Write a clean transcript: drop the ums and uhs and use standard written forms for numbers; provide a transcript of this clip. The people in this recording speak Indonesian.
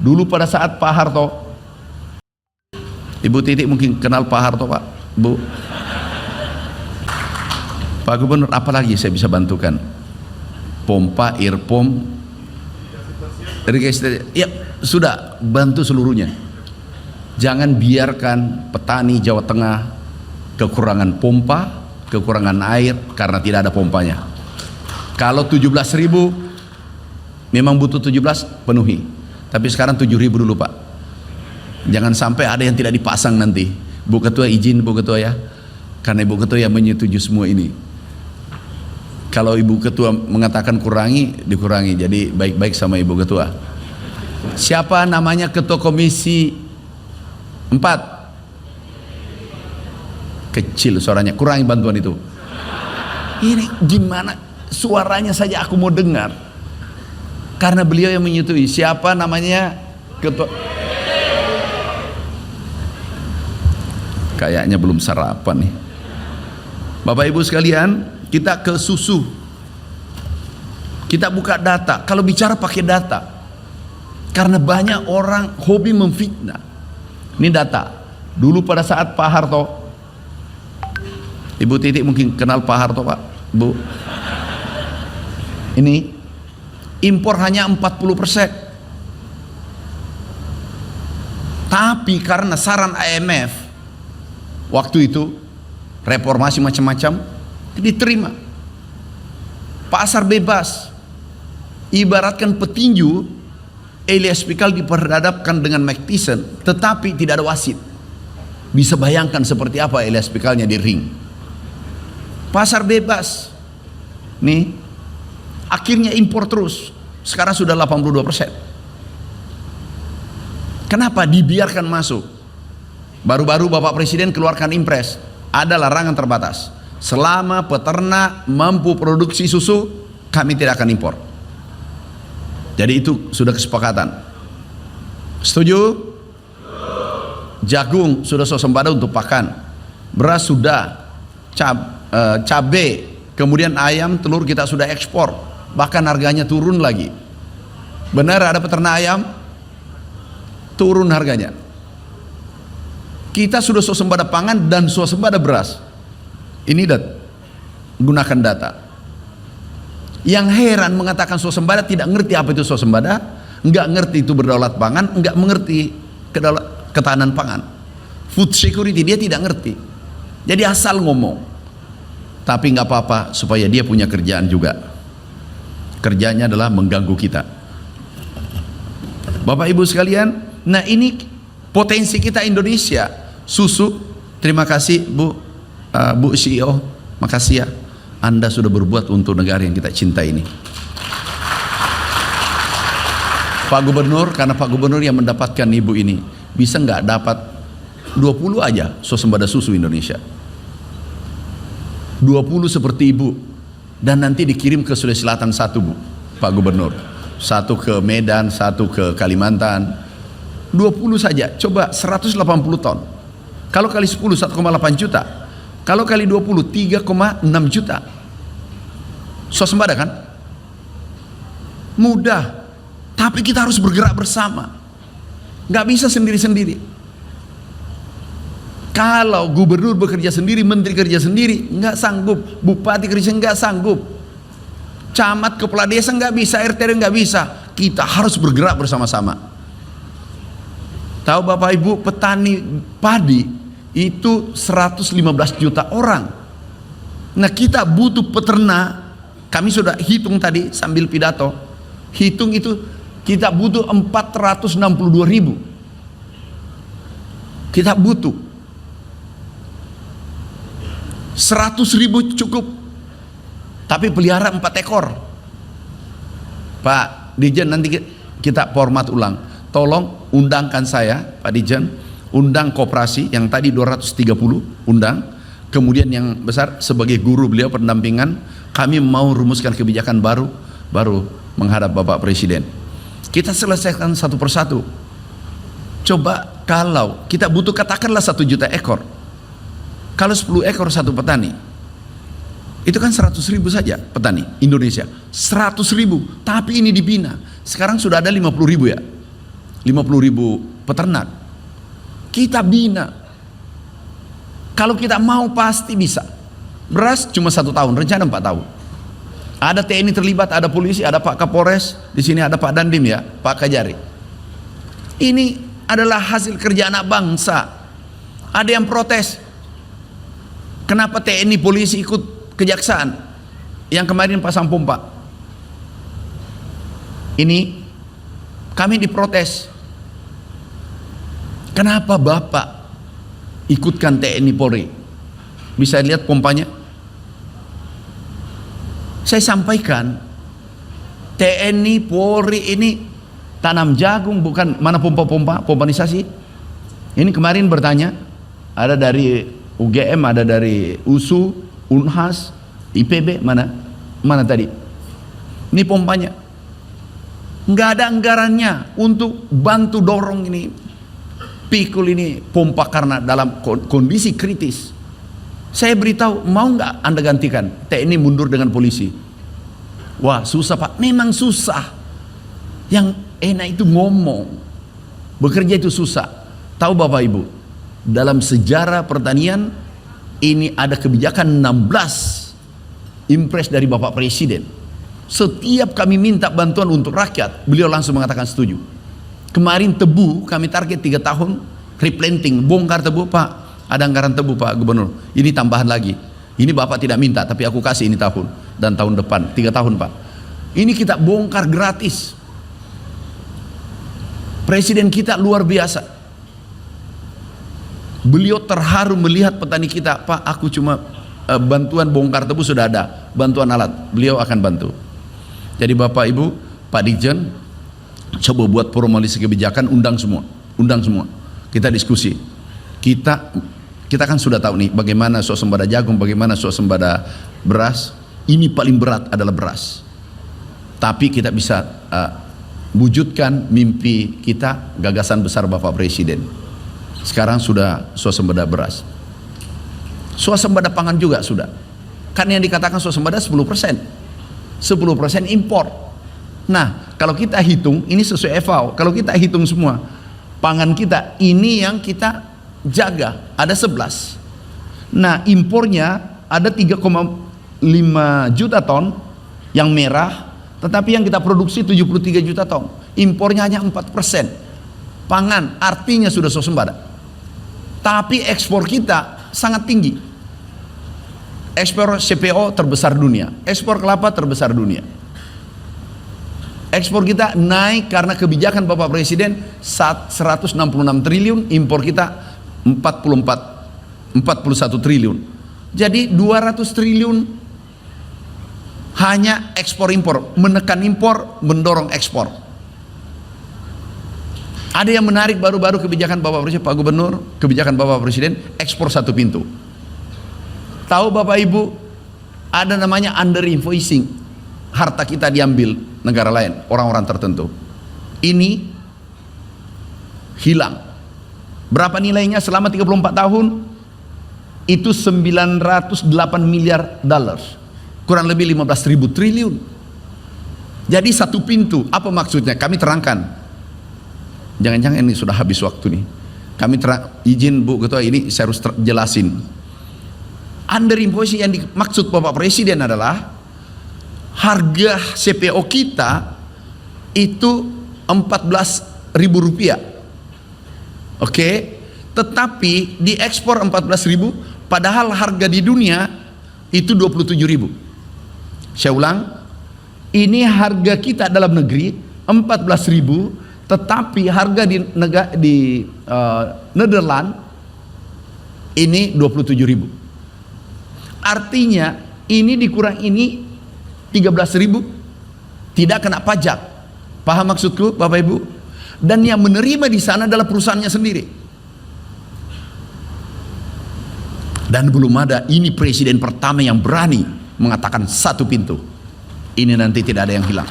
Dulu pada saat Pak Harto, Ibu Titik mungkin kenal Pak Harto, Pak, Bu. Pak Gubernur, apalagi saya bisa bantukan? Pompa, earpom, irigasi, ya sudah, bantu seluruhnya. Jangan biarkan petani Jawa Tengah kekurangan pompa, kekurangan air karena tidak ada pompanya. Kalau 17.000 memang butuh 17, penuhi. Tapi sekarang 7.000 dulu, Pak. Jangan sampai ada yang tidak dipasang nanti. Bu Ketua izin, Bu Ketua ya, karena Ibu Ketua yang menyetujui semua ini. Kalau Ibu Ketua mengatakan kurangi, dikurangi. Jadi baik-baik sama Ibu Ketua. Siapa namanya Ketua Komisi 4? Kecil suaranya, kurangi bantuan itu. Ini gimana suaranya saja aku mau dengar, karena beliau yang menyetujui. Siapa namanya Ketua? Kayaknya belum sarapan nih. Bapak Ibu sekalian, kita ke susu. Kita buka data. Kalau bicara pakai data, karena banyak orang hobi memfitnah. Ini data. Dulu pada saat Pak Harto, Ibu Titik mungkin kenal Pak Harto, Pak, Bu. Ini impor hanya 40%. Tapi karena saran IMF waktu itu, reformasi macam-macam diterima. Pasar bebas. Ibaratkan petinju, Elias Pikal diperhadapkan dengan Mike Tyson, tetapi tidak ada wasit. Bisa bayangkan seperti apa Elias Pikalnya di ring. Pasar bebas. Nih, akhirnya impor terus. Sekarang sudah 82%. Kenapa dibiarkan masuk? Baru-baru Bapak Presiden keluarkan impres, ada larangan terbatas. Selama peternak mampu produksi susu, kami tidak akan impor. Jadi itu sudah kesepakatan. Setuju? Jagung sudah swasembada untuk pakan. Beras sudah. Cabai, kemudian ayam, telur kita sudah ekspor. Bahkan harganya turun lagi. Benar ada peternak ayam? Turun harganya. Kita sudah swasembada pangan dan swasembada beras. Ini gunakan data. Yang heran mengatakan swasembada, tidak ngerti apa itu swasembada, enggak ngerti itu berdaulat pangan, enggak mengerti ketahanan pangan. Food security dia tidak ngerti. Jadi asal ngomong. Tapi nggak apa-apa, supaya dia punya kerjaan juga. Kerjanya adalah mengganggu kita. Bapak Ibu sekalian, nah ini potensi kita Indonesia. Susu, terima kasih Bu CEO, makasih ya, Anda sudah berbuat untuk negara yang kita cintai ini. Pak Gubernur, karena Pak Gubernur yang mendapatkan ibu ini, bisa nggak dapat 20 aja swasembada susu Indonesia? 20 seperti ibu, dan nanti dikirim ke Sulawesi Selatan 1, Bu, Pak Gubernur. 1 ke Medan, 1 ke Kalimantan. 20 saja, coba 180 ton. Kalau kali 10, 1,8 juta. Kalau kali 20, 3,6 juta. Swasembada kan? Mudah. Tapi kita harus bergerak bersama. Nggak bisa sendiri-sendiri. Kalau gubernur bekerja sendiri, menteri kerja sendiri, nggak sanggup. Bupati kerja nggak sanggup. Camat, kepala desa nggak bisa, RT nggak bisa. Kita harus bergerak bersama-sama. Tahu Bapak Ibu, petani padi itu 115 juta orang. Nah kita butuh peternak. Kami sudah hitung tadi sambil pidato. Hitung itu kita butuh 462.000. Kita butuh 100.000 cukup, tapi pelihara 4 ekor. Pak Dijen, nanti kita format ulang. Tolong undangkan saya, Pak Dijen, undang koperasi yang tadi 230, undang. Kemudian yang besar sebagai guru beliau pendampingan, kami mau rumuskan kebijakan baru menghadap Bapak Presiden. Kita selesaikan satu persatu. Coba kalau kita butuh katakanlah 1 juta ekor. Kalau 10 ekor satu petani, itu kan 100.000 saja petani Indonesia. 100.000, tapi ini dibina. Sekarang sudah ada 50.000 ya. 50.000 peternak. Kita bina. Kalau kita mau pasti bisa. Beras cuma 1 tahun, rencana 4 tahun. Ada TNI terlibat, ada polisi, ada Pak Kapolres, di sini ada Pak Dandim ya, Pak Kajari. Ini adalah hasil kerja anak bangsa. Ada yang protes. Kenapa TNI polisi ikut kejaksaan? Yang kemarin pasang pompa. Ini kami diprotes. Kenapa Bapak ikutkan TNI Polri? Bisa lihat pompanya? Saya sampaikan, TNI Polri ini tanam jagung, bukan mana pompa-pompa, pompanisasi. Ini kemarin bertanya, ada dari UGM, ada dari USU, Unhas, IPB, mana tadi? Ini pompanya. Nggak ada anggarannya untuk bantu dorong ini, pikul ini pompa karena dalam kondisi kritis. Saya beritahu, mau nggak Anda gantikan? TNI mundur dengan polisi. Wah susah Pak, memang susah. Yang enak itu ngomong, bekerja itu susah. Tahu Bapak Ibu, dalam sejarah pertanian ini ada kebijakan 16 impres dari Bapak Presiden. Setiap kami minta bantuan untuk rakyat, beliau langsung mengatakan setuju. Kemarin tebu kami target 3 tahun replanting, bongkar tebu Pak, ada anggaran tebu Pak Gubernur, ini tambahan lagi. Ini Bapak tidak minta tapi aku kasih ini tahun dan tahun depan 3 tahun Pak. Ini kita bongkar gratis. Presiden kita luar biasa. Beliau terharu melihat petani kita, Pak aku cuma bantuan bongkar tebu sudah ada, bantuan alat beliau akan bantu. Jadi Bapak Ibu, Pak Dirjen, coba buat formulasi kebijakan, undang semua, kita diskusi. Kita kan sudah tahu nih bagaimana swasembada jagung, bagaimana swasembada beras. Ini paling berat adalah beras, tapi kita bisa wujudkan mimpi kita, gagasan besar Bapak Presiden. Sekarang sudah swasembada beras, swasembada pangan juga sudah. Kan yang dikatakan swasembada 10% impor. Nah kalau kita hitung, ini sesuai FAO, kalau kita hitung semua pangan kita, ini yang kita jaga ada 11. Nah impornya ada 3,5 juta ton yang merah, tetapi yang kita produksi 73 juta ton, impornya hanya 4% pangan, artinya sudah swasembada. Tapi ekspor kita sangat tinggi. Ekspor CPO terbesar dunia, ekspor kelapa terbesar dunia. Ekspor kita naik karena kebijakan Bapak Presiden 166 triliun, impor kita 41 triliun. Jadi 200 triliun hanya ekspor impor, menekan impor, mendorong ekspor. Ada yang menarik baru-baru kebijakan Bapak Presiden, Pak Gubernur, kebijakan Bapak Presiden ekspor 1 pintu. Tahu Bapak Ibu, ada namanya under invoicing, harta kita diambil negara lain, orang-orang tertentu. Ini hilang. Berapa nilainya selama 34 tahun? Itu 908 miliar dollars, kurang lebih 15.000 triliun. Jadi 1 pintu, apa maksudnya? Kami terangkan. Jangan-jangan ini sudah habis waktu nih. Kami izin Bu Ketua, ini saya harus jelasin. Under invoicing yang dimaksud Bapak Presiden adalah harga CPO kita itu Rp14.000. Oke, tetapi diekspor 14.000, padahal harga di dunia itu 27.000. Saya ulang, ini harga kita dalam negeri 14.000, tetapi harga di Nederland ini 27.000. Artinya ini dikurang ini 13.000, tidak kena pajak. Paham maksudku Bapak Ibu? Dan yang menerima di sana adalah perusahaannya sendiri. Dan belum ada, ini presiden pertama yang berani mengatakan 1 pintu. Ini nanti tidak ada yang hilang.